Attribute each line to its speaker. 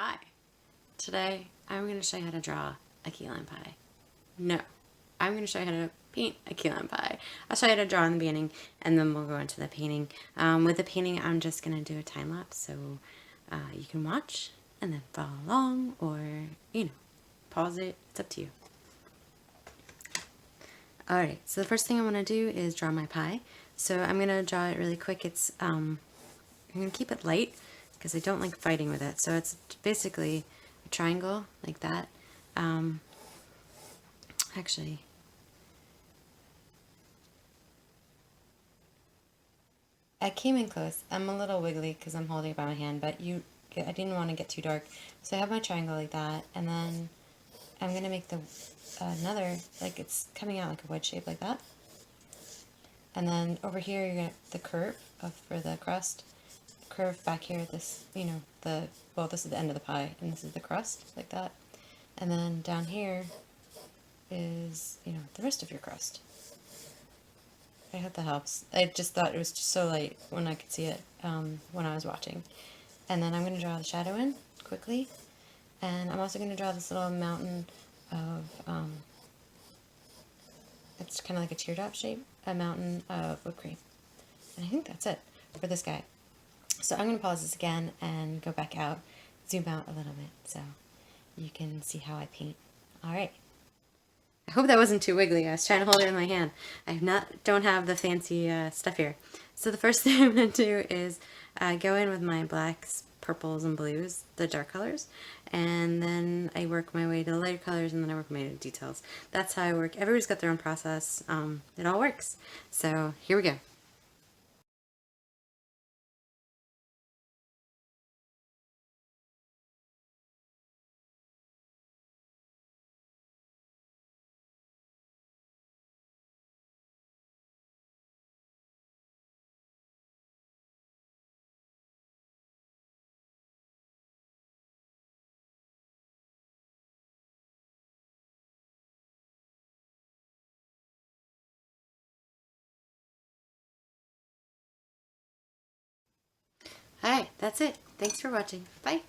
Speaker 1: Hi, today I'm going to show you how to draw a key lime pie. No, I'm going to show you how to paint a key lime pie. I'll show you how to draw in the beginning and then we'll go into the painting. With the painting I'm just going to do a time lapse so you can watch and then follow along or, pause it. It's up to you. Alright, so the first thing I want to do is draw my pie. So I'm going to draw it really quick. I'm going to keep it light because I don't like fighting with it. So it's basically a triangle like that. Actually, I came in close. I'm a little wiggly because I'm holding it by my hand, but I didn't want to get too dark. So I have my triangle like that, and then I'm going to make another, like it's coming out like a wedge shape like that. And then over here you're going to the curve for the crust. Curve back here, this, this is the end of the pie, and this is the crust, like that. And then down here is, the rest of your crust. I hope that helps. I just thought it was just so light when I could see it when I was watching. And then I'm going to draw the shadow in quickly. And I'm also going to draw this little mountain of, it's kind of like a teardrop shape, a mountain of whipped cream. And I think that's it for this guy. So I'm going to pause this again and go back out, zoom out a little bit so you can see how I paint. Alright. I hope that wasn't too wiggly. I was trying to hold it in my hand. Don't have the fancy stuff here. So the first thing I'm going to do is go in with my blacks, purples, and blues, the dark colors, and then I work my way to the lighter colors, and then I work my way to details. That's how I work. Everybody's got their own process. It all works. So here we go. Alright, that's it. Thanks for watching. Bye.